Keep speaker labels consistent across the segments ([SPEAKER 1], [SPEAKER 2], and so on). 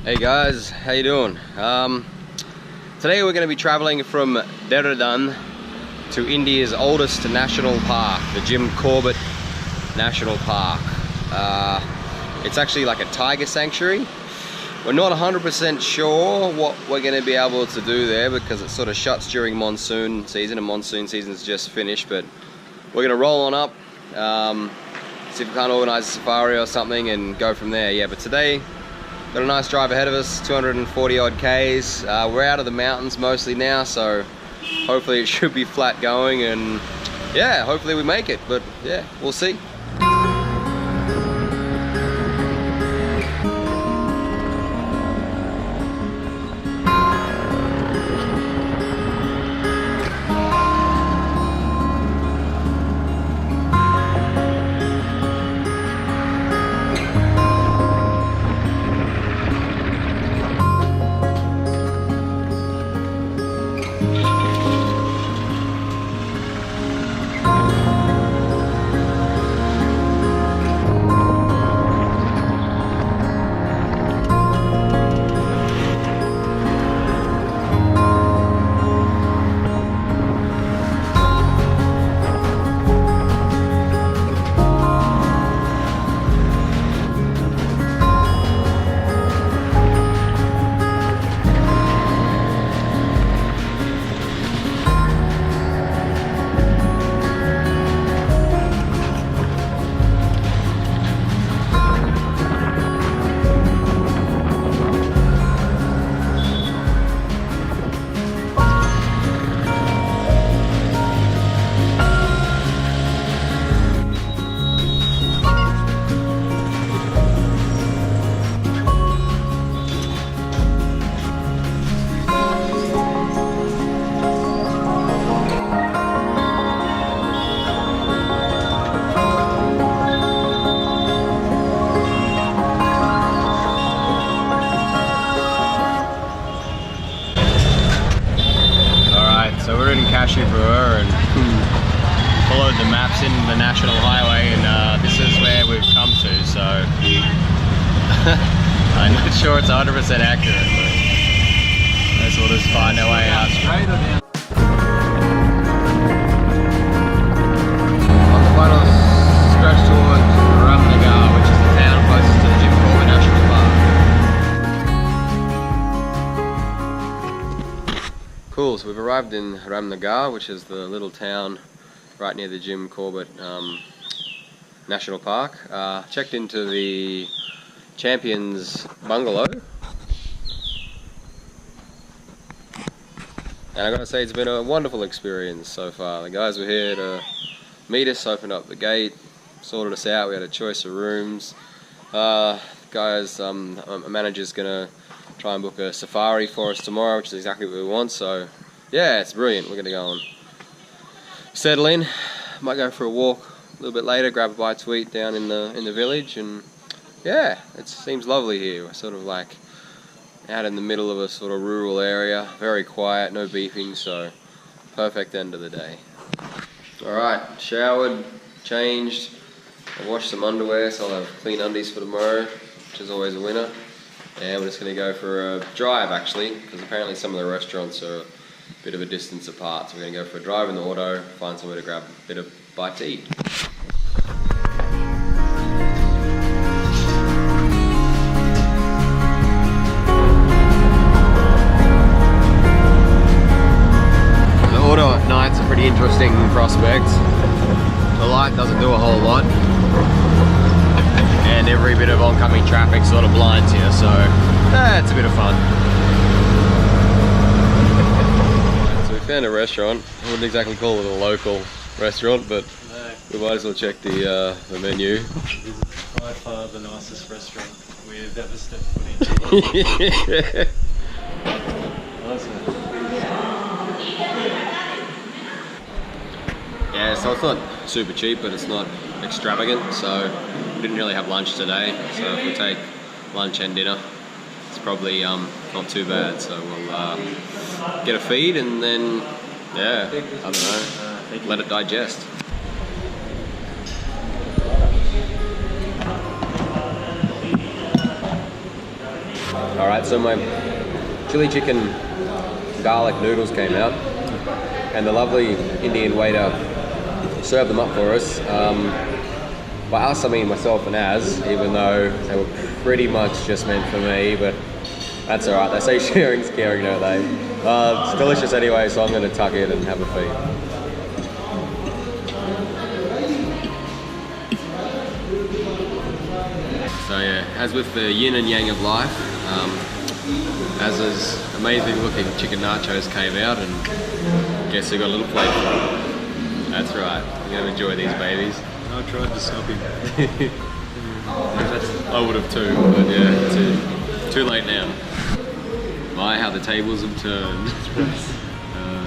[SPEAKER 1] Hey guys, how you doing? Today we're going to be traveling from Dehradun to India's oldest national park, the Jim Corbett National Park. It's actually like a tiger sanctuary. We're not 100% sure what we're going to be able to do there because it sort of shuts during monsoon season, and monsoon season's just finished, but we're going to roll on up, see if we can't organise a safari or something and go from there. Yeah, but today got a nice drive ahead of us, 240 odd Ks. We're out of the mountains mostly now, so hopefully it should be flat going, and yeah, hopefully we make it, but yeah, we'll see. So we're in Kashyapur and followed the maps in the national highway, and this is where we've come to, so I'm not sure it's 100% accurate, but let's all just find our way out. On the final stretch towards Ramnagar, which is the town closest to the Jim Corbett National Park. Cool, so we've arrived in Ramnagar, which is the little town right near the Jim Corbett National Park. Checked into the Champions Bungalow. And I gotta say, it's been a wonderful experience so far. The guys were here to meet us, opened up the gate, sorted us out, we had a choice of rooms. A manager's gonna try and book a safari for us tomorrow, which is exactly what we want, so yeah, it's brilliant. We're gonna go and settle in, might go for a walk a little bit later, grab a bite to eat down in the village, and yeah, it seems lovely here. We're sort of like out in the middle of a sort of rural area, very quiet, no beeping, so perfect end of the day. Alright, showered, changed, I washed some underwear, so I'll have clean undies for tomorrow, which is always a winner. And we're just going to go for a drive actually, because apparently some of the restaurants are a bit of a distance apart, so we're going to go for a drive in the auto, find somewhere to grab a bit of bite to eat. The auto at night's a pretty interesting prospect. The light doesn't do a whole lot, and every bit of oncoming traffic sort of blinds you, so it's a bit of fun. So we found a restaurant. I wouldn't exactly call it a local restaurant, but we might as well check the menu.
[SPEAKER 2] This is by far the nicest restaurant we've ever stepped foot into.
[SPEAKER 1] Yeah. Yeah, so it's not super cheap, but it's not extravagant, so we didn't really have lunch today, so if we take lunch and dinner, it's probably not too bad, so we'll get a feed and then, yeah, I don't know, let it digest. Alright, so my chili chicken garlic noodles came out, and the lovely Indian waiter served them up for us. By us, I mean myself and Az, even though they were pretty much just meant for me, but that's alright. They say sharing's caring, don't they? It's delicious anyway, so I'm going to tuck in and have a feed. So yeah, as with the yin and yang of life, Az's amazing looking chicken nachos came out, and guess who got a little plate for it? That's right, you're going to enjoy these babies.
[SPEAKER 2] I tried to stop him.
[SPEAKER 1] I would have too, but yeah, too late now. My, how the tables have turned.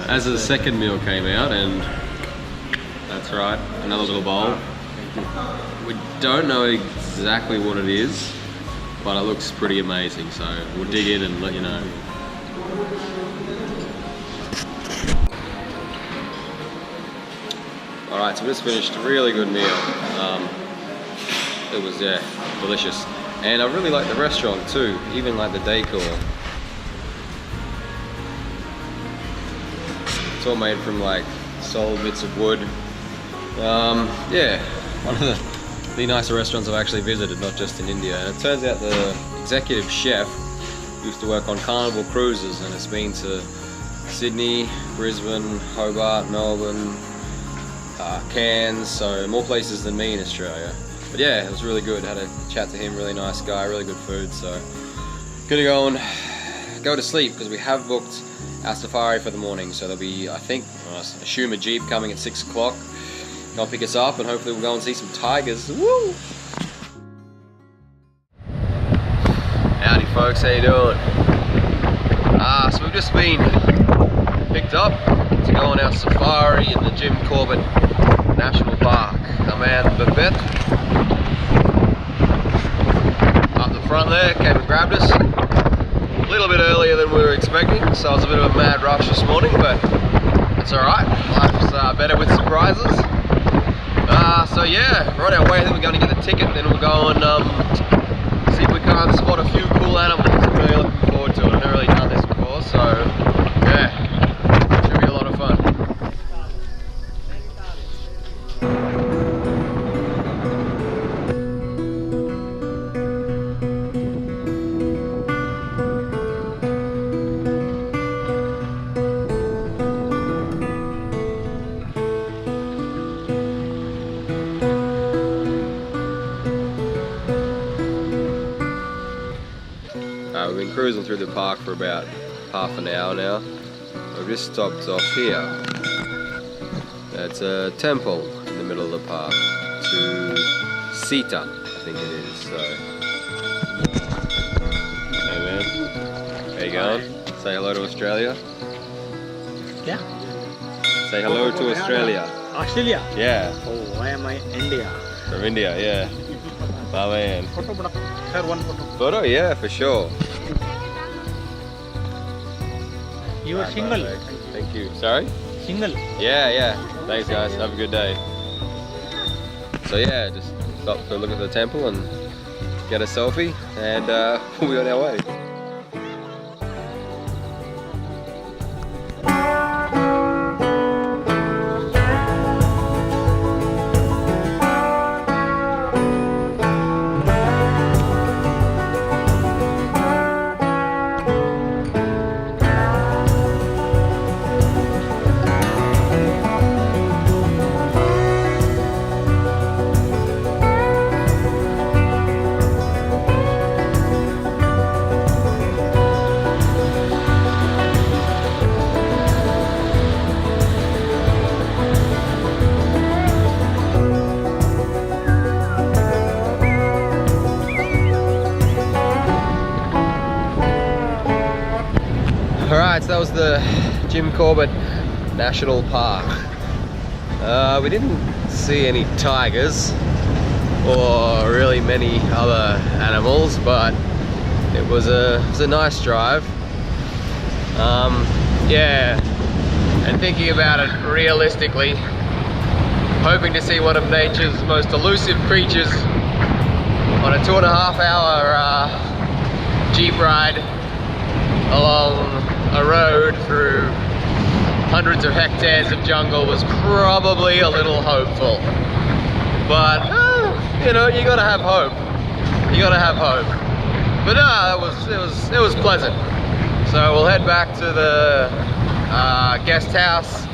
[SPEAKER 1] Az's second meal came out, and that's right, another little bowl. We don't know exactly what it is, but it looks pretty amazing, so we'll dig in and let you know. Alright, so we just finished a really good meal. It was, yeah, delicious. And I really like the restaurant too, even like the decor. It's all made from like solid bits of wood. Yeah, one of the nicer restaurants I've actually visited, not just in India. And it turns out the executive chef used to work on Carnival Cruises, and has been to Sydney, Brisbane, Hobart, Melbourne, Cairns, so more places than me in Australia. But yeah, it was really good. Had a chat to him, really nice guy, really good food. So gonna go and go to sleep because we have booked our safari for the morning. So there'll be, I think, I assume a Jeep coming at 6 o'clock. Go and pick us up, and hopefully we'll go and see some tigers. Woo! Howdy folks, how you doing? So we've just been picked up to go on our safari in the Jim Corbett National Park. Our man Babette up the front there came and grabbed us a little bit earlier than we were expecting, so it was a bit of a mad rush this morning, but it's alright. Life's better with surprises. So yeah, we're on our way. I think we're going to get the ticket, then we'll go and see if we can't spot a few cool animals. I'm really looking forward to it. I've never really done this before, so yeah, should be a lot of fun. We've been cruising through the park for about half an hour now. We've just stopped off here. That's a temple in the middle of the park to Sita, I think it is. So, hey man, how you going? Say hello to Australia.
[SPEAKER 3] Yeah.
[SPEAKER 1] Say hello to Australia.
[SPEAKER 3] Australia?
[SPEAKER 1] Yeah.
[SPEAKER 3] Oh, why am I India?
[SPEAKER 1] From India, yeah. My man.
[SPEAKER 3] Photo, sir, one photo.
[SPEAKER 1] Photo? Yeah, for sure.
[SPEAKER 3] You are single?
[SPEAKER 1] Thank you. Sorry?
[SPEAKER 3] Single?
[SPEAKER 1] Yeah. Thanks guys, have a good day. So yeah, just stop to look at the temple and get a selfie, and we'll be on our way. Alright, so that was the Jim Corbett National Park. We didn't see any tigers or really many other animals, but it was a nice drive. Yeah, and thinking about it realistically, hoping to see one of nature's most elusive creatures on a 2.5 hour jeep ride along a road through hundreds of hectares of jungle was probably a little hopeful. But, you know, you gotta have hope. You gotta have hope. But no, it was pleasant. So we'll head back to the guest house,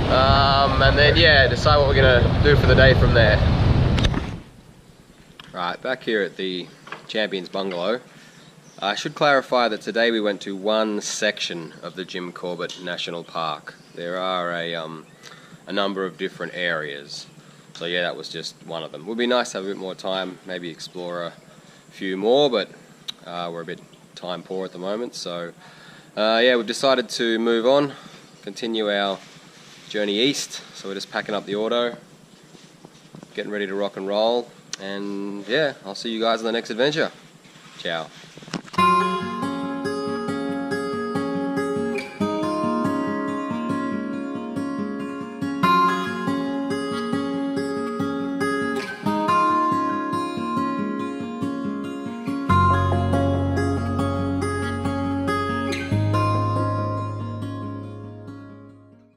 [SPEAKER 1] and then yeah, decide what we're gonna do for the day from there. Right, back here at the Champions Bungalow. I should clarify that today we went to one section of the Jim Corbett National Park. There are a number of different areas. So yeah, that was just one of them. Would be nice to have a bit more time, maybe explore a few more, but we're a bit time poor at the moment. So yeah, we've decided to move on, continue our journey east. So we're just packing up the auto, getting ready to rock and roll, and yeah, I'll see you guys on the next adventure. Ciao.